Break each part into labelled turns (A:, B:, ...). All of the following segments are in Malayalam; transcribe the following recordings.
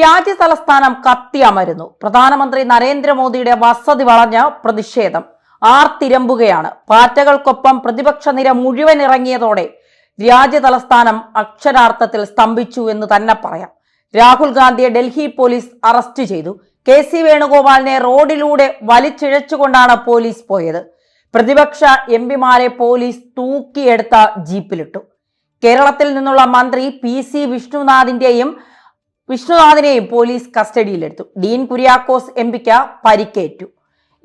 A: രാജ്യതലസ്ഥാനം കത്തിയമരുന്നു. പ്രധാനമന്ത്രി നരേന്ദ്രമോദിയുടെ വസതി വളഞ്ഞ് പ്രതിഷേധം ആർത്തിരമ്പുകയാണ്. പാറ്റകൾക്കൊപ്പം പ്രതിപക്ഷ നിര മുഴുവൻ ഇറങ്ങിയതോടെ രാജ്യതലസ്ഥാനം അക്ഷരാർത്ഥത്തിൽ സ്തംഭിച്ചു എന്ന് തന്നെ പറയാം. രാഹുൽ ഗാന്ധിയെ ഡൽഹി പോലീസ് അറസ്റ്റ് ചെയ്തു. KC വേണുഗോപാലിനെ റോഡിലൂടെ വലിച്ചിഴച്ചുകൊണ്ടാണ് പോലീസ് പോയത്. പ്രതിപക്ഷ MPമാരെ പോലീസ് തൂക്കിയെടുത്ത ജീപ്പിലിട്ടു. കേരളത്തിൽ നിന്നുള്ള മന്ത്രി PC വിഷ്ണുനാഥിനെയും പോലീസ് കസ്റ്റഡിയിലെടുത്തു. ഡീൻ കുര്യാക്കോസ് MPക്ക് പരിക്കേറ്റു.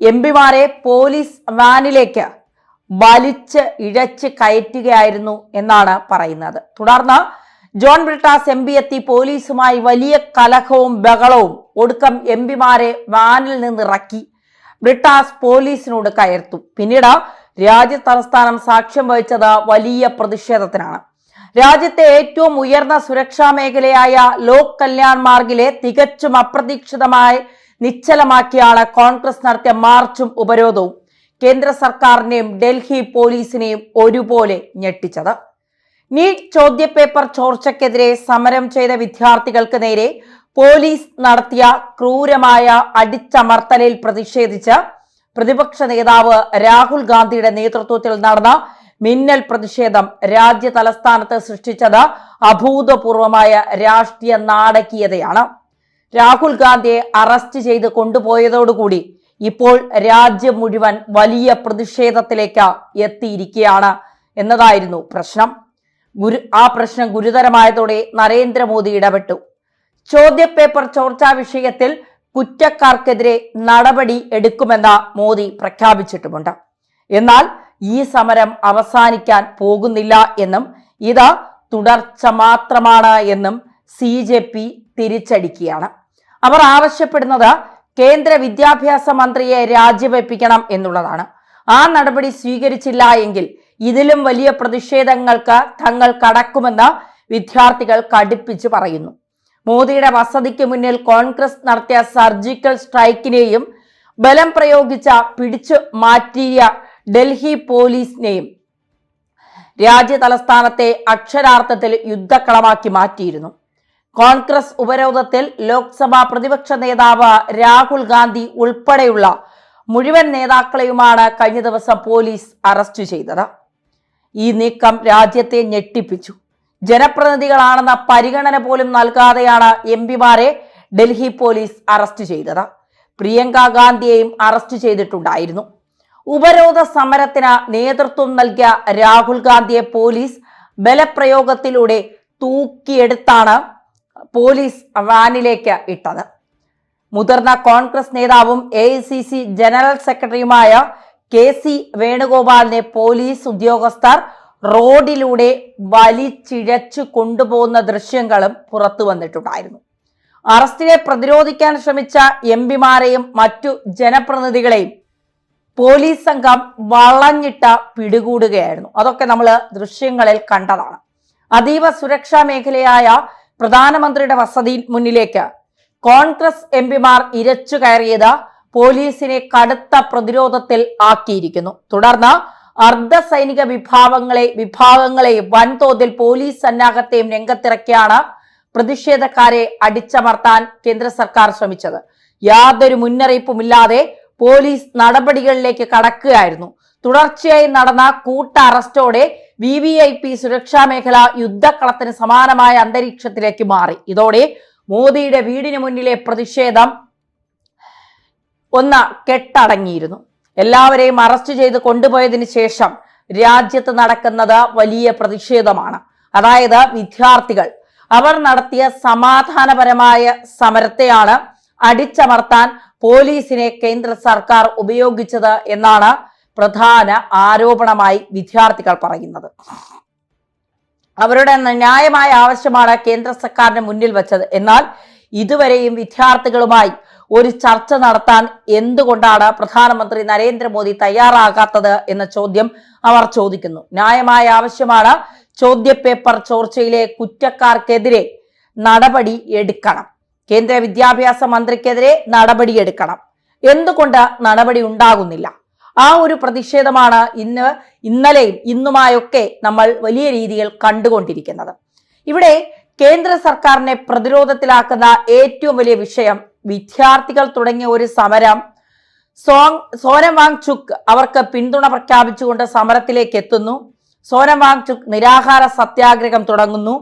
A: MPമാരെ പോലീസ് വാനിലേക്ക് വലിച്ച് ഇഴച്ച് കയറ്റുകയായിരുന്നു എന്നാണ് പറയുന്നത്. തുടർന്ന് ജോൺ ബ്രിട്ടാസ് MP എത്തി പോലീസുമായി വലിയ കലഹവും ബഹളവും. ഒടുക്കം MPമാരെ വാനിൽ നിന്നിറക്കി ബ്രിട്ടാസ് പോലീസിനോട് കയർത്തു. പിന്നീട് രാജ്യതലസ്ഥാനം സാക്ഷ്യം വഹിച്ചത് വലിയ പ്രതിഷേധത്തിനാണ്. രാജ്യത്തെ ഏറ്റവും ഉയർന്ന സുരക്ഷാ മേഖലയായ ലോക് കല്യാൺ മാർഗിലെ തികച്ചും അപ്രതീക്ഷിതമായി നിശ്ചലമാക്കിയാണ് കോൺഗ്രസ് നടത്തിയ മാർച്ചും ഉപരോധവും കേന്ദ്ര സർക്കാരിനെയും ഡൽഹി പോലീസിനെയും ഒരുപോലെ ഞെട്ടിച്ചത്. നീറ്റ് ചോദ്യപേപ്പർ ചോർച്ചയ്ക്കെതിരെ സമരം ചെയ്ത വിദ്യാർത്ഥികൾക്ക് നേരെ പോലീസ് നടത്തിയ ക്രൂരമായ അടിച്ചമർത്തലിൽ പ്രതിഷേധിച്ച് പ്രതിപക്ഷ നേതാവ് രാഹുൽ ഗാന്ധിയുടെ നേതൃത്വത്തിൽ നടന്ന മിന്നൽ പ്രതിഷേധം രാജ്യ തലസ്ഥാനത്ത് സൃഷ്ടിച്ചത് അഭൂതപൂർവമായ രാഷ്ട്രീയ നാടകീയതയാണ്. രാഹുൽ ഗാന്ധിയെ അറസ്റ്റ് ചെയ്ത് കൊണ്ടുപോയതോടുകൂടി ഇപ്പോൾ രാജ്യം മുഴുവൻ വലിയ പ്രതിഷേധത്തിലേക്ക് എത്തിയിരിക്കുകയാണ് എന്നതായിരുന്നു പ്രശ്നം. ആ പ്രശ്നം ഗുരുതരമായതോടെ നരേന്ദ്രമോദി ഇടപെട്ടു. ചോദ്യപേപ്പർ ചോർച്ചാ വിഷയത്തിൽ കുറ്റക്കാർക്കെതിരെ നടപടി എടുക്കുമെന്ന് മോദി പ്രഖ്യാപിച്ചിട്ടുമുണ്ട്. എന്നാൽ ഈ സമരം അവസാനിക്കാൻ പോകുന്നില്ല എന്നും ഇത് തുടർച്ച മാത്രമാണ് എന്നും CJP തിരിച്ചടിക്കുകയാണ്. അവർ ആവശ്യപ്പെടുന്നത് കേന്ദ്ര വിദ്യാഭ്യാസ മന്ത്രിയെ രാജിവെപ്പിക്കണം എന്നുള്ളതാണ്. ആ നടപടി സ്വീകരിച്ചില്ല എങ്കിൽ ഇതിലും വലിയ പ്രതിഷേധങ്ങൾക്ക് തങ്ങൾ കടക്കുമെന്ന് വിദ്യാർത്ഥികൾ കടുപ്പിച്ച് പറയുന്നു. മോദിയുടെ വസതിക്ക് മുന്നിൽ കോൺഗ്രസ് നടത്തിയ സർജിക്കൽ സ്ട്രൈക്കിനെയും ബലം പ്രയോഗിച്ച പിടിച്ചു മാറ്റിയ ഡൽഹി പോലീസിനെയും രാജ്യ തലസ്ഥാനത്തെ അക്ഷരാർത്ഥത്തിൽ യുദ്ധക്കളമാക്കി മാറ്റിയിരുന്നു. കോൺഗ്രസ് ഉപരോധത്തിൽ ലോക്സഭാ പ്രതിപക്ഷ നേതാവ് രാഹുൽ ഗാന്ധി ഉൾപ്പെടെയുള്ള മുഴുവൻ നേതാക്കളെയുമാണ് കഴിഞ്ഞ ദിവസം പോലീസ് അറസ്റ്റ് ചെയ്തത്. ഈ നീക്കം രാജ്യത്തെ ഞെട്ടിപ്പിച്ചു. ജനപ്രതിനിധികളാണെന്ന പരിഗണന പോലും നൽകാതെയാണ് MPമാരെ ഡൽഹി പോലീസ് അറസ്റ്റ് ചെയ്തത്. പ്രിയങ്ക ഗാന്ധിയെയും അറസ്റ്റ് ചെയ്തിട്ടുണ്ടായിരുന്നു. ഉപരോധ സമരത്തിന് നേതൃത്വം നൽകിയ രാഹുൽ ഗാന്ധിയെ പോലീസ് ബലപ്രയോഗത്തിലൂടെ തൂക്കിയെടുത്താണ് പോലീസ് വാനിലേക്ക് ഇട്ടത്. മുതിർന്ന കോൺഗ്രസ് നേതാവും AICC ജനറൽ സെക്രട്ടറിയുമായ KC വേണുഗോപാലിനെ പോലീസ് ഉദ്യോഗസ്ഥർ റോഡിലൂടെ വലിച്ചിഴച്ചു കൊണ്ടുപോകുന്ന ദൃശ്യങ്ങളും പുറത്തു വന്നിട്ടുണ്ടായിരുന്നു. അറസ്റ്റിനെ പ്രതിരോധിക്കാൻ ശ്രമിച്ച MPമാരെയും മറ്റു ജനപ്രതിനിധികളെയും പോലീസ് സംഘം വളഞ്ഞിട്ട പിടികൂടുകയായിരുന്നു. അതൊക്കെ നമ്മൾ ദൃശ്യങ്ങളിൽ കണ്ടതാണ്. അതീവ സുരക്ഷാ മേഖലയായ പ്രധാനമന്ത്രിയുടെ വസതി മുന്നിലേക്ക് കോൺഗ്രസ് MPമാർ ഇരച്ചു കയറിയത് പോലീസിനെ കടുത്ത പ്രതിരോധത്തിൽ ആക്കിയിരിക്കുന്നു. തുടർന്ന് അർദ്ധ സൈനിക വിഭാഗങ്ങളെയും വൻതോതിൽ പോലീസ് സന്നാഹത്തെയും രംഗത്തിറക്കിയാണ് പ്രതിഷേധക്കാരെ അടിച്ചമർത്താൻ കേന്ദ്ര സർക്കാർ ശ്രമിച്ചത്. യാതൊരു മുന്നറിയിപ്പുമില്ലാതെ പോലീസ് നടപടികളിലേക്ക് കടക്കുകയായിരുന്നു. തുടർച്ചയായി നടന്ന കൂട്ട അറസ്റ്റോടെ VVIP സുരക്ഷാ മേഖല യുദ്ധക്കളത്തിന് സമാനമായ അന്തരീക്ഷത്തിലേക്ക് മാറി. ഇതോടെ മോദിയുടെ വീടിന് മുന്നിലെ പ്രതിഷേധം ഒന്ന് കെട്ടടങ്ങിയിരുന്നു. എല്ലാവരെയും അറസ്റ്റ് ചെയ്ത് കൊണ്ടുപോയതിനു ശേഷം രാജ്യത്ത് നടക്കുന്നത് വലിയ പ്രതിഷേധമാണ്. അതായത് വിദ്യാർത്ഥികൾ അവർ നടത്തിയ സമാധാനപരമായ സമരത്തെയാണ് അടിച്ചമർത്താൻ പോലീസിനെ കേന്ദ്ര സർക്കാർ ഉപയോഗിച്ചത് എന്നാണ് പ്രധാന ആരോപണമായി വിദ്യാർത്ഥികൾ പറയുന്നത്. അവരുടെ ന്യായമായ ആവശ്യമാണ് കേന്ദ്ര സർക്കാരിന് മുന്നിൽ വെച്ചത്. എന്നാൽ ഇതുവരെയും വിദ്യാർത്ഥികളുമായി ഒരു ചർച്ച നടത്താൻ എന്തുകൊണ്ടാണ് പ്രധാനമന്ത്രി നരേന്ദ്രമോദി തയ്യാറാകാത്തത് എന്ന ചോദ്യം അവർ ചോദിക്കുന്നു. ന്യായമായ ആവശ്യമാണ് ചോദ്യപേപ്പർ ചോർച്ചയിലെ കുറ്റക്കാർക്കെതിരെ നടപടി എടുക്കണം. കേന്ദ്ര വിദ്യാഭ്യാസ മന്ത്രിക്കെതിരെ നടപടിയെടുക്കണം. എന്തുകൊണ്ട് നടപടി ഉണ്ടാകുന്നില്ല? ആ ഒരു പ്രതിഷേധമാണ് ഇന്നലെയും ഇന്നുമായൊക്കെ നമ്മൾ വലിയ രീതിയിൽ കണ്ടുകൊണ്ടിരിക്കുന്നത്. ഇവിടെ കേന്ദ്ര സർക്കാരിനെ പ്രതിരോധത്തിലാക്കുന്ന ഏറ്റവും വലിയ വിഷയം വിദ്യാർത്ഥികൾ തുടങ്ങിയ ഒരു സമരം സോനം വാങ്ചുക് അവർക്ക് പിന്തുണ പ്രഖ്യാപിച്ചുകൊണ്ട് സമരത്തിലേക്ക് എത്തുന്നു. സോനം വാങ്ചുക് നിരാഹാര സത്യാഗ്രഹം തുടങ്ങുന്നു.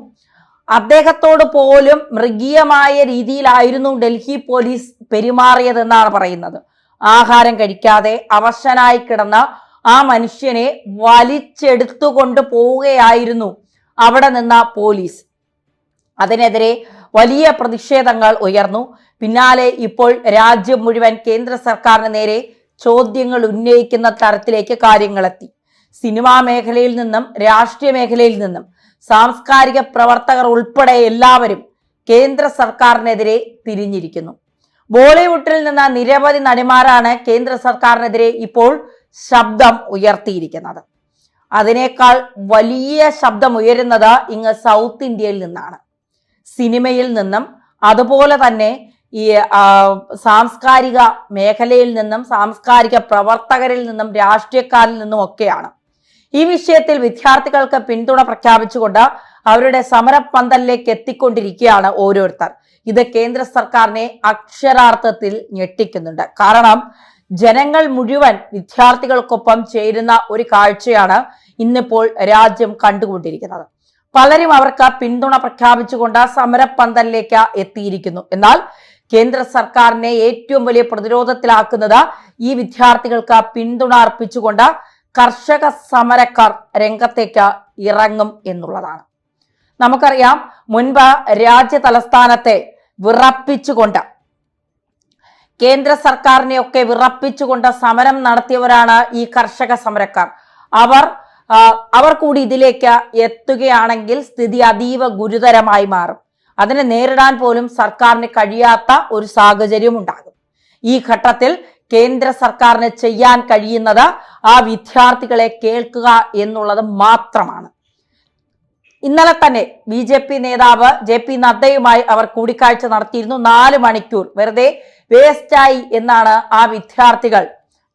A: അദ്ദേഹത്തോട് പോലും മൃഗീയമായ രീതിയിലായിരുന്നു ഡൽഹി പോലീസ് പെരുമാറിയതെന്നാണ് പറയുന്നത്. ആഹാരം കഴിക്കാതെ അവശനായി കിടന്ന ആ മനുഷ്യനെ വലിച്ചെടുത്തുകൊണ്ട് പോവുകയായിരുന്നു അവിടെ നിന്ന പോലീസ്. അതിനെതിരെ വലിയ പ്രതിഷേധങ്ങൾ ഉയർന്നു. പിന്നാലെ ഇപ്പോൾ രാജ്യം മുഴുവൻ കേന്ദ്ര സർക്കാരിന് നേരെ ചോദ്യങ്ങൾ ഉന്നയിക്കുന്ന തരത്തിലേക്ക് കാര്യങ്ങളെത്തി. സിനിമാ മേഖലയിൽ നിന്നും രാഷ്ട്രീയ മേഖലയിൽ നിന്നും സാംസ്കാരിക പ്രവർത്തകർ ഉൾപ്പെടെ എല്ലാവരും കേന്ദ്ര സർക്കാരിനെതിരെ തിരിഞ്ഞിരിക്കുന്നു. ബോളിവുഡിൽ നിന്ന് നിരവധി നടിമാരാണ് കേന്ദ്ര സർക്കാരിനെതിരെ ഇപ്പോൾ ശബ്ദം ഉയർത്തിയിരിക്കുന്നത്. അതിനേക്കാൾ വലിയ ശബ്ദം ഉയരുന്നത് ഇങ്ങ് സൗത്ത് ഇന്ത്യയിൽ നിന്നാണ്. സിനിമയിൽ നിന്നും അതുപോലെ തന്നെ ഈ സാംസ്കാരിക മേഖലയിൽ നിന്നും സാംസ്കാരിക പ്രവർത്തകരിൽ നിന്നും രാഷ്ട്രീയക്കാരിൽ നിന്നും ഒക്കെയാണ്. ഈ വിഷയത്തിൽ വിദ്യാർത്ഥികൾക്ക് പിന്തുണ പ്രഖ്യാപിച്ചുകൊണ്ട് അവരുടെ സമരപ്പന്തലിലേക്ക് എത്തിക്കൊണ്ടിരിക്കുകയാണ് ഓരോരുത്തർ. ഇത് കേന്ദ്ര സർക്കാരിനെ അക്ഷരാർത്ഥത്തിൽ ഞെട്ടിക്കുന്നുണ്ട്. കാരണം ജനങ്ങൾ മുഴുവൻ വിദ്യാർത്ഥികൾക്കൊപ്പം ചേരുന്ന ഒരു കാഴ്ചയാണ് ഇന്നിപ്പോൾ രാജ്യം കണ്ടുകൊണ്ടിരിക്കുന്നത്. പലരും അവർക്ക് പിന്തുണ പ്രഖ്യാപിച്ചുകൊണ്ട് സമരപ്പന്തലിലേക്ക് എത്തിയിരിക്കുന്നു. എന്നാൽ കേന്ദ്ര സർക്കാരിനെ ഏറ്റവും വലിയ പ്രതിരോധത്തിലാക്കുന്നത് ഈ വിദ്യാർത്ഥികൾക്ക് പിന്തുണ അർപ്പിച്ചുകൊണ്ട് കർഷക സമരക്കാർ രംഗത്തേക്ക് ഇറങ്ങും എന്നുള്ളതാണ്. നമുക്കറിയാം, മുൻപ് രാജ്യ തലസ്ഥാനത്തെ വിറപ്പിച്ചുകൊണ്ട് കേന്ദ്ര സർക്കാരിനെയൊക്കെ വിറപ്പിച്ചുകൊണ്ട് സമരം നടത്തിയവരാണ് ഈ കർഷക സമരക്കാർ. അവർ കൂടി ഇതിലേക്ക് എത്തുകയാണെങ്കിൽ സ്ഥിതി അതീവ ഗുരുതരമായി മാറും. അതിനെ നേരിടാൻ പോലും സർക്കാരിന് കഴിയാത്ത ഒരു സാഹചര്യം ഉണ്ടാകും. ഈ ഘട്ടത്തിൽ കേന്ദ്ര സർക്കാരിന് ചെയ്യാൻ കഴിയുന്നത് ആ വിദ്യാർത്ഥികളെ കേൾക്കുക എന്നുള്ളത് മാത്രമാണ്. ഇന്നലെ തന്നെ BJP നേതാവ് JP നദ്ദയുമായി അവർ കൂടിക്കാഴ്ച നടത്തിയിരുന്നു. 4 മണിക്കൂർ വെറുതെ വേസ്റ്റായി എന്നാണ് ആ വിദ്യാർത്ഥികൾ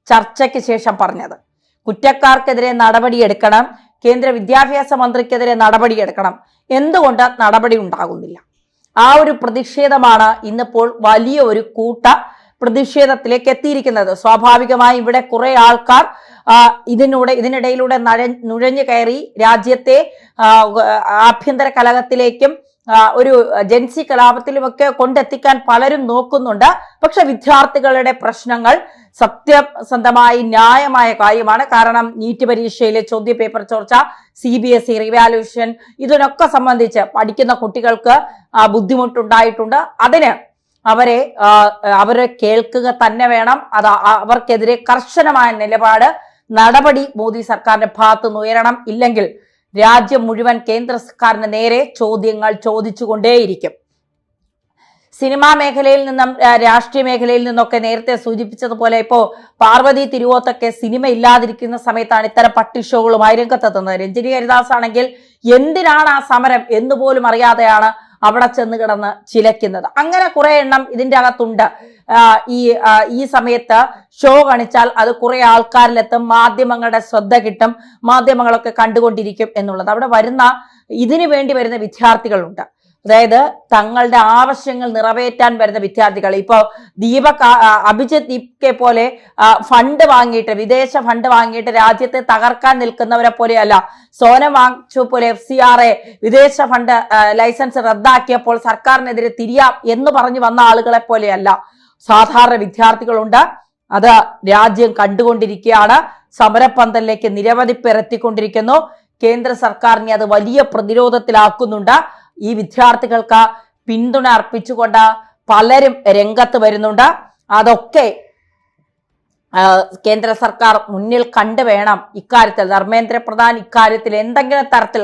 A: ചർച്ചയ്ക്ക് ശേഷം പറഞ്ഞത്. കുറ്റക്കാർക്കെതിരെ നടപടിയെടുക്കണം, കേന്ദ്ര വിദ്യാഭ്യാസ മന്ത്രിക്കെതിരെ നടപടിയെടുക്കണം. എന്തുകൊണ്ട് നടപടി ഉണ്ടാകുന്നില്ല? ആ ഒരു പ്രതിഷേധമാണ് ഇന്നിപ്പോൾ വലിയ ഒരു പ്രതിഷേധത്തിലേക്ക് എത്തിയിരിക്കുന്നത്. സ്വാഭാവികമായി ഇവിടെ കുറെ ആൾക്കാർ ഇതിനിടയിലൂടെ നുഴഞ്ഞു കയറി രാജ്യത്തെ ആഭ്യന്തര കലഹത്തിലേക്കും ഒരു ജൻസി കലാപത്തിലുമൊക്കെ കൊണ്ടെത്തിക്കാൻ പലരും നോക്കുന്നുണ്ട്. പക്ഷെ വിദ്യാർത്ഥികളുടെ പ്രശ്നങ്ങൾ സത്യസന്ധമായി ന്യായമായ കാര്യമാണ്. കാരണം നീറ്റ് പരീക്ഷയിലെ ചോദ്യപേപ്പർ ചോർച്ച, CBSE റിവാലുവേഷൻ, ഇതിനൊക്കെ സംബന്ധിച്ച് പഠിക്കുന്ന കുട്ടികൾക്ക് ബുദ്ധിമുട്ടുണ്ടായിട്ടുണ്ട്. അതിന് അവരെ കേൾക്കുക തന്നെ വേണം. അവർക്കെതിരെ കർശനമായ നടപടി മോദി സർക്കാരിന്റെ ഭാഗത്തു നിന്ന് ഉയരണം. ഇല്ലെങ്കിൽ രാജ്യം മുഴുവൻ കേന്ദ്ര സർക്കാരിന് നേരെ ചോദ്യങ്ങൾ ചോദിച്ചുകൊണ്ടേയിരിക്കും. സിനിമാ മേഖലയിൽ നിന്നും രാഷ്ട്രീയ മേഖലയിൽ നിന്നൊക്കെ നേരത്തെ സൂചിപ്പിച്ചതുപോലെ ഇപ്പോ പാർവതി തിരുവോത്തൊക്കെ സിനിമ ഇല്ലാതിരിക്കുന്ന സമയത്താണ് ഇത്തരം പട്ടി ഷോകളുമായി രംഗത്തെത്തുന്നത്. രഞ്ജിനി ഹരിദാസ് ആണെങ്കിൽ എന്തിനാണ് ആ സമരം എന്നുപോലും അറിയാതെയാണ് അവിടെ ചെന്ന് കിടന്ന് ചിലയ്ക്കുന്നത്. അങ്ങനെ കുറെ എണ്ണം ഇതിന്റെ അകത്തുണ്ട്. ഈ സമയത്ത് ഷോ കാണിച്ചാൽ അത് കുറെ ആൾക്കാരിലെത്തും, മാധ്യമങ്ങളുടെ ശ്രദ്ധ കിട്ടും, മാധ്യമങ്ങളൊക്കെ കണ്ടുകൊണ്ടിരിക്കും എന്നുള്ളത്. അവിടെ ഇതിനു വേണ്ടി വരുന്ന വിദ്യാർത്ഥികളുണ്ട്. അതായത് തങ്ങളുടെ ആവശ്യങ്ങൾ നിറവേറ്റാൻ വരുന്ന വിദ്യാർത്ഥികൾ. ഇപ്പോ അഭിജിത്ത് ദീപ്കെ പോലെ ഫണ്ട് വാങ്ങിയിട്ട്, വിദേശ ഫണ്ട് വാങ്ങിയിട്ട് രാജ്യത്തെ തകർക്കാൻ നിൽക്കുന്നവരെ പോലെയല്ല. സോനം വാങ്ചുക് പോലെ FCRA വിദേശ ഫണ്ട് ലൈസൻസ് റദ്ദാക്കിയപ്പോൾ സർക്കാരിനെതിരെ തിരിയാം എന്ന് പറഞ്ഞു വന്ന ആളുകളെ പോലെയല്ല. സാധാരണ വിദ്യാർത്ഥികളുണ്ട്. അത് രാജ്യം കണ്ടുകൊണ്ടിരിക്കുകയാണ്. സമരപ്പന്തലിലേക്ക് നിരവധി പേർ എത്തിക്കൊണ്ടിരിക്കുന്നു. കേന്ദ്ര സർക്കാരിനെ അത് വലിയ പ്രതിരോധത്തിലാക്കുന്നുണ്ട്. ഈ വിദ്യാർത്ഥികൾക്ക് പിന്തുണ അർപ്പിച്ചുകൊണ്ട് പലരും രംഗത്ത് വരുന്നുണ്ട്. അതൊക്കെ കേന്ദ്ര സർക്കാർ മുന്നിൽ കണ്ടുവേണം ഇക്കാര്യത്തിൽ. ധർമ്മേന്ദ്ര പ്രധാൻ ഇക്കാര്യത്തിൽ എന്തെങ്കിലും തരത്തിൽ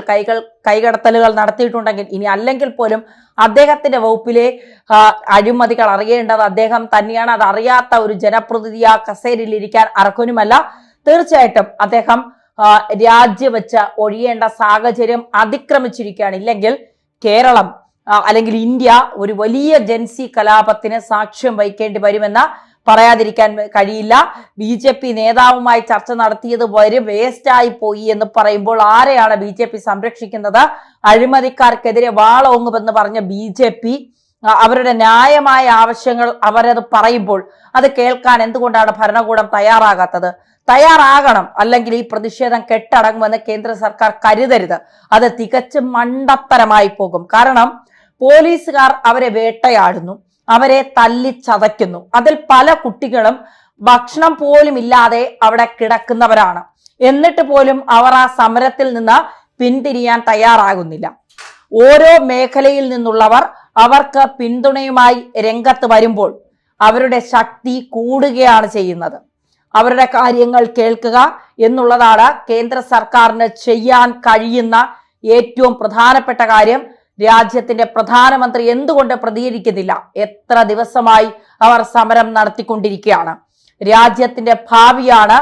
A: കൈകടത്തലുകൾ നടത്തിയിട്ടുണ്ടെങ്കിൽ, ഇനി അല്ലെങ്കിൽ പോലും അദ്ദേഹത്തിന്റെ വകുപ്പിലെ അഴിമതികൾ അറിയേണ്ടത് അദ്ദേഹം തന്നെയാണ്. അത് അറിയാത്ത ഒരു ജനപ്രതിനിധി ആ കസേരയിൽ ഇരിക്കാൻ അർഹനുമല്ല. തീർച്ചയായിട്ടും അദ്ദേഹം രാജിവെച്ച് ഒഴിയേണ്ട സാഹചര്യം അതിക്രമിച്ചിരിക്കുകയാണ്. ഇല്ലെങ്കിൽ കേരളം അല്ലെങ്കിൽ ഇന്ത്യ ഒരു വലിയ ജൻസി കലാപത്തിന് സാക്ഷ്യം വഹിക്കേണ്ടി വരുമെന്ന് പറയാതിരിക്കാൻ കഴിയില്ല. BJP നേതാവുമായി ചർച്ച നടത്തിയത് വരെ വേസ്റ്റായി പോയി എന്ന് പറയുമ്പോൾ ആരെയാണ് BJP സംരക്ഷിക്കുന്നത്? അഴിമതിക്കാർക്കെതിരെ വാളോങ്ങുമെന്ന് പറഞ്ഞ BJP അവരുടെ ന്യായമായ ആവശ്യങ്ങൾ അവരത് പറയുമ്പോൾ അത് കേൾക്കാൻ എന്തുകൊണ്ടാണ് ഭരണകൂടം തയ്യാറാകാത്തത്? തയ്യാറാകണം, അല്ലെങ്കിൽ ഈ പ്രതിഷേധം കെട്ടടങ്ങുമെന്ന് കേന്ദ്ര സർക്കാർ കരുതരുത്. അത് തികച്ചും മണ്ടത്തരമായി പോകും. കാരണം പോലീസുകാർ അവരെ വേട്ടയാടുന്നു, അവരെ തല്ലിച്ചതയ്ക്കുന്നു. അതിൽ പല കുട്ടികളും ഭക്ഷണം പോലും ഇല്ലാതെ അവിടെ കിടക്കുന്നവരാണ്. എന്നിട്ട് പോലും അവർ ആ സമരത്തിൽ നിന്ന് പിന്തിരിയാൻ തയ്യാറാകുന്നില്ല. ഓരോ മേഖലയിൽ നിന്നുള്ളവർ അവർക്ക് പിന്തുണയുമായി രംഗത്ത് വരുമ്പോൾ അവരുടെ ശക്തി കൂടുകയാണ് ചെയ്യുന്നത്. അവരുടെ കാര്യങ്ങൾ കേൾക്കുക എന്നുള്ളതാണ് കേന്ദ്ര സർക്കാരിന് ചെയ്യാൻ കഴിയുന്ന ഏറ്റവും പ്രധാനപ്പെട്ട കാര്യം. രാജ്യത്തിന്റെ പ്രധാനമന്ത്രി എന്തുകൊണ്ട് പ്രതികരിക്കുന്നില്ല? എത്ര ദിവസമായി അവർ സമരം നടത്തിക്കൊണ്ടിരിക്കുകയാണ്. രാജ്യത്തിന്റെ ഭാവിയാണ്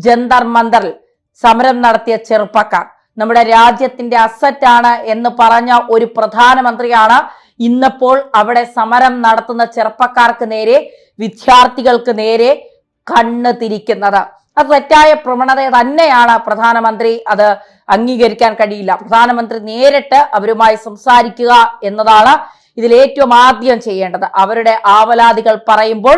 A: ജന്തർ മന്ദറിൽ സമരം നടത്തിയ ചെറുപ്പക്കാർ. നമ്മുടെ രാജ്യത്തിന്റെ അസറ്റാണ് എന്ന് പറഞ്ഞ ഒരു പ്രധാനമന്ത്രിയാണ് ഇന്നിപ്പോൾ അവിടെ സമരം നടത്തുന്ന ചെറുപ്പക്കാർക്ക് നേരെ, വിദ്യാർത്ഥികൾക്ക് നേരെ കണ്ണ് തിരിക്കുന്നത്. അത് തെറ്റായ പ്രവണത തന്നെയാണ്. പ്രധാനമന്ത്രി അത് അംഗീകരിക്കാൻ കഴിയില്ല. പ്രധാനമന്ത്രി നേരിട്ട് അവരുമായി സംസാരിക്കുക എന്നതാണ് ഇതിൽ ഏറ്റവും ആദ്യം ചെയ്യേണ്ടത്. അവരുടെ ആവലാതികൾ പറയുമ്പോൾ,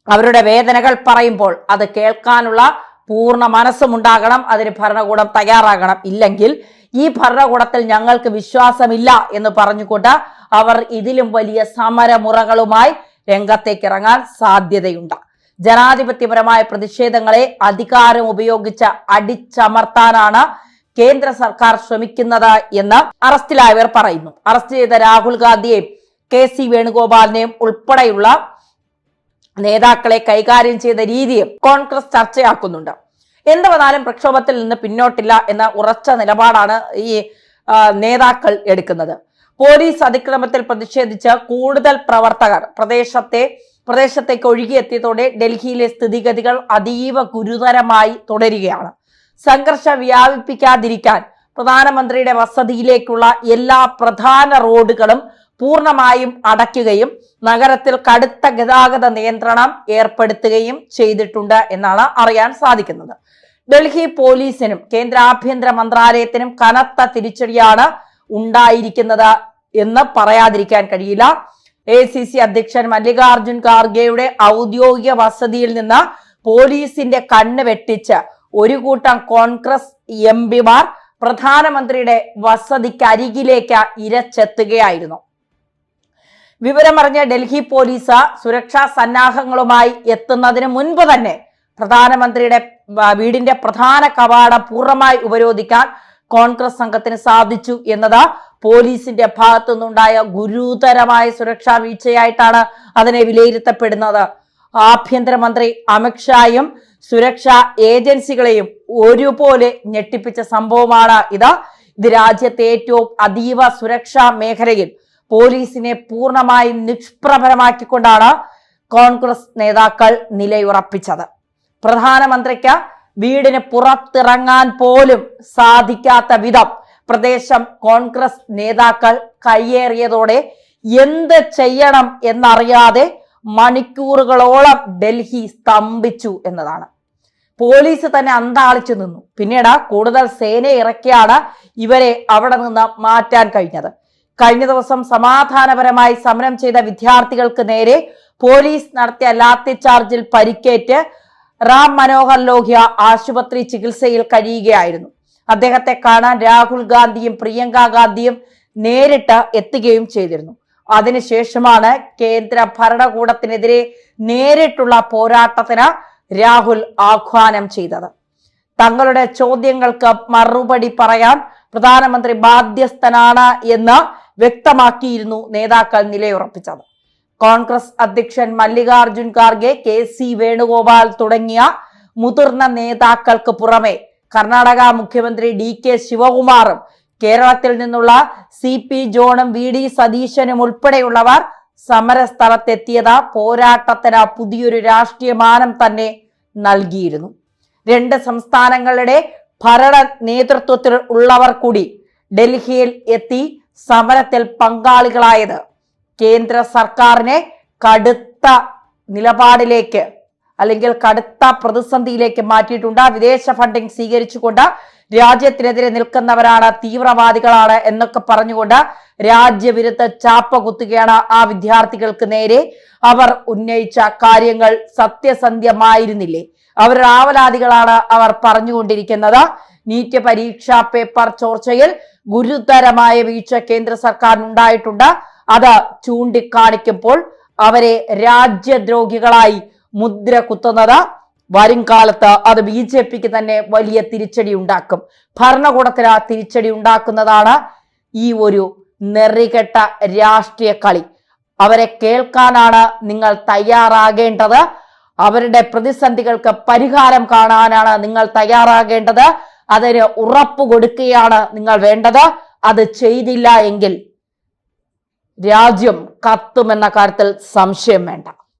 A: അവരുടെ വേദനകൾ പറയുമ്പോൾ അത് കേൾക്കാനുള്ള പൂർണ്ണ മനസ്സുമുണ്ടാകണം. അതിന് ഭരണകൂടം തയ്യാറാകണം. ഇല്ലെങ്കിൽ ഈ ഭരണകൂടത്തിൽ ഞങ്ങൾക്ക് വിശ്വാസമില്ല എന്ന് പറഞ്ഞുകൊണ്ട് അവർ ഇതിലും വലിയ സമരമുറകളുമായി രംഗത്തേക്ക് ഇറങ്ങാൻ സാധ്യതയുണ്ട്. ജനാധിപത്യപരമായ പ്രതിഷേധങ്ങളെ അധികാരം ഉപയോഗിച്ച് അടിച്ചമർത്താനാണ് കേന്ദ്ര സർക്കാർ ശ്രമിക്കുന്നത് എന്ന് അറസ്റ്റിലായവർ പറയുന്നു. അറസ്റ്റ് ചെയ്ത രാഹുൽ ഗാന്ധിയെയും KC വേണുഗോപാലിനെയും ഉൾപ്പെടെയുള്ള നേതാക്കളെ കൈകാര്യം ചെയ്ത രീതിയും കോൺഗ്രസ് ചർച്ചയാക്കുന്നുണ്ട്. എന്ത് വന്നാലും പ്രക്ഷോഭത്തിൽ നിന്ന് പിന്നോട്ടില്ല എന്ന ഉറച്ച നിലപാടാണ് ഈ നേതാക്കൾ എടുക്കുന്നത്. പോലീസ് അതിക്രമത്തിൽ പ്രതിഷേധിച്ച് കൂടുതൽ പ്രവർത്തകർ പ്രദേശത്തേക്ക് ഒഴുകിയെത്തിയതോടെ ഡൽഹിയിലെ സ്ഥിതിഗതികൾ അതീവ ഗുരുതരമായി തുടരുകയാണ്. സംഘർഷം വ്യാപിപ്പിക്കാതിരിക്കാൻ പ്രധാനമന്ത്രിയുടെ വസതിയിലേക്കുള്ള എല്ലാ പ്രധാന റോഡുകളും പൂർണ്ണമായും അടയ്ക്കുകയും നഗരത്തിൽ കടുത്ത ഗതാഗത നിയന്ത്രണം ഏർപ്പെടുത്തുകയും ചെയ്തിട്ടുണ്ട് എന്നാണ് അറിയാൻ സാധിക്കുന്നത്. ഡൽഹി പോലീസിനും കേന്ദ്ര ആഭ്യന്തര മന്ത്രാലയത്തിനും കനത്ത തിരിച്ചടിയാണ് ഉണ്ടായിരിക്കുന്നത് എന്ന് പറയാതിരിക്കാൻ കഴിയില്ല. ACC അധ്യക്ഷൻ മല്ലികാർജുൻ ഖാർഗെയുടെ ഔദ്യോഗിക വസതിയിൽ നിന്ന് പോലീസിന്റെ കണ്ണ് വെട്ടിച്ച് ഒരു കൂട്ടം കോൺഗ്രസ് MPമാർ പ്രധാനമന്ത്രിയുടെ വസതിക്കരികിലേക്ക് ഇരച്ചെത്തുകയായിരുന്നു. വിവരമറിഞ്ഞ ഡൽഹി പോലീസ് സുരക്ഷാ സന്നാഹങ്ങളുമായി എത്തുന്നതിന് മുൻപ് തന്നെ പ്രധാനമന്ത്രിയുടെ വീടിന്റെ പ്രധാന കവാടം പൂർണ്ണമായി ഉപരോധിക്കാൻ കോൺഗ്രസ് സംഘത്തിന് സാധിച്ചു എന്നത് പോലീസിന്റെ ഭാഗത്തു നിന്നുണ്ടായ ഗുരുതരമായ സുരക്ഷാ വീഴ്ചയായിട്ടാണ് അതിനെ വിലയിരുത്തപ്പെടുന്നത്. ആഭ്യന്തരമന്ത്രി അമിത്ഷായും സുരക്ഷാ ഏജൻസികളെയും ഒരുപോലെ ഞെട്ടിപ്പിച്ച സംഭവമാണ് ഇത്. രാജ്യത്തെ ഏറ്റവും അതീവ സുരക്ഷാ മേഖലയിൽ പോലീസിനെ പൂർണ്ണമായും നിഷ്പ്രഭമാക്കിക്കൊണ്ടാണ് കോൺഗ്രസ് നേതാക്കൾ നിലയുറപ്പിച്ചത്. പ്രധാനമന്ത്രിക്ക് വീടിന് പുറത്തിറങ്ങാൻ പോലും സാധിക്കാത്ത വിധം പ്രദേശം കോൺഗ്രസ് നേതാക്കൾ കയ്യേറിയതോടെ എന്ത് ചെയ്യണം എന്നറിയാതെ മണിക്കൂറുകളോളം ഡൽഹി സ്തംഭിച്ചു എന്നതാണ്. പോലീസ് തന്നെ അന്താളിച്ചു നിന്നു. പിന്നീട് കൂടുതൽ സേനയെ ഇറക്കിയാണ് ഇവരെ അവിടെ നിന്ന് മാറ്റാൻ കഴിഞ്ഞത്. കഴിഞ്ഞ ദിവസം സമാധാനപരമായി സമരം ചെയ്ത വിദ്യാർത്ഥികൾക്ക് നേരെ പോലീസ് നടത്തിയ ലാത്തിചാർജിൽ പരിക്കേറ്റ് റാം മനോഹർ ലോഹ്യ ആശുപത്രി ചികിത്സയിൽ കഴിയുകയായിരുന്നു. അദ്ദേഹത്തെ കാണാൻ രാഹുൽ ഗാന്ധിയും പ്രിയങ്ക ഗാന്ധിയും നേരിട്ട് എത്തുകയും ചെയ്തിരുന്നു. അതിനുശേഷമാണ് കേന്ദ്ര ഭരണകൂടത്തിനെതിരെ നേരിട്ടുള്ള പോരാട്ടത്തിന് രാഹുൽ ആഹ്വാനം ചെയ്തത്. തങ്ങളുടെ ചോദ്യങ്ങൾക്ക് മറുപടി പറയാൻ പ്രധാനമന്ത്രി ബാധ്യസ്ഥനാണ് എന്ന് വ്യക്തമാക്കിയിരുന്നു നേതാക്കൾ നിലയുറപ്പിച്ചത്. കോൺഗ്രസ് അധ്യക്ഷൻ മല്ലികാർജുൻ ഖാർഗെ, KC വേണുഗോപാൽ തുടങ്ങിയ മുതിർന്ന നേതാക്കൾക്ക് പുറമെ കർണാടക മുഖ്യമന്ത്രി DK ശിവകുമാറും കേരളത്തിൽ നിന്നുള്ള CP ജോണും VD സതീശനും ഉൾപ്പെടെയുള്ളവർ സമരസ്ഥലത്തെത്തിയത് പോരാട്ടത്തിന് പുതിയൊരു രാഷ്ട്രീയ മാനം തന്നെ നൽകിയിരുന്നു. രണ്ട് സംസ്ഥാനങ്ങളുടെ ഭരണ നേതൃത്വത്തിൽ ഉള്ളവർ കൂടി ഡൽഹിയിൽ എത്തി സമരത്തിൽ പങ്കാളികളായത് കേന്ദ്ര സർക്കാരിനെ കടുത്ത നിലപാടിലേക്ക് അല്ലെങ്കിൽ കടുത്ത പ്രതിസന്ധിയിലേക്ക് മാറ്റിയിട്ടുണ്ട്. വിദേശ ഫണ്ടിങ് സ്വീകരിച്ചുകൊണ്ട് രാജ്യത്തിനെതിരെ നിൽക്കുന്നവരാണ്, തീവ്രവാദികളാണ് എന്നൊക്കെ പറഞ്ഞുകൊണ്ട് രാജ്യവിരുദ്ധ ചാപ്പ കുത്തുകയാണ് ആ വിദ്യാർത്ഥികൾക്ക് നേരെ. അവർ ഉന്നയിച്ച കാര്യങ്ങൾ സത്യസന്ധ്യമായിരുന്നില്ലേ? അവരുടെ ആവലാതികളാണ് അവർ പറഞ്ഞുകൊണ്ടിരിക്കുന്നത്. നീറ്റ് പരീക്ഷാ പേപ്പർ ചോർച്ചയിൽ ഗുരുതരമായ വീഴ്ച കേന്ദ്ര സർക്കാരിനുണ്ടായിട്ടുണ്ട്. അത് ചൂണ്ടിക്കാണിക്കുമ്പോൾ അവരെ രാജ്യദ്രോഹികളായി മുദ്ര കുത്തുന്നത് വരും കാലത്ത് അത് BJPക്ക് തന്നെ വലിയ തിരിച്ചടി ഉണ്ടാക്കും. ഭരണകൂടത്തിന് തിരിച്ചടി ഉണ്ടാക്കുന്നതാണ് ഈ ഒരു നെറികെട്ട രാഷ്ട്രീയ കളി. അവരെ കേൾക്കാനാണ് നിങ്ങൾ തയ്യാറാകേണ്ടത്. അവരുടെ പ്രതിസന്ധികൾക്ക് പരിഹാരം കാണാനാണ് നിങ്ങൾ തയ്യാറാകേണ്ടത്. അതിന് ഉറപ്പ് കൊടുക്കുകയാണ് നിങ്ങൾ വേണ്ടത്. അത് ചെയ്തില്ല എങ്കിൽ രാജ്യം കത്തുമെന്ന കാര്യത്തിൽ സംശയം വേണ്ട.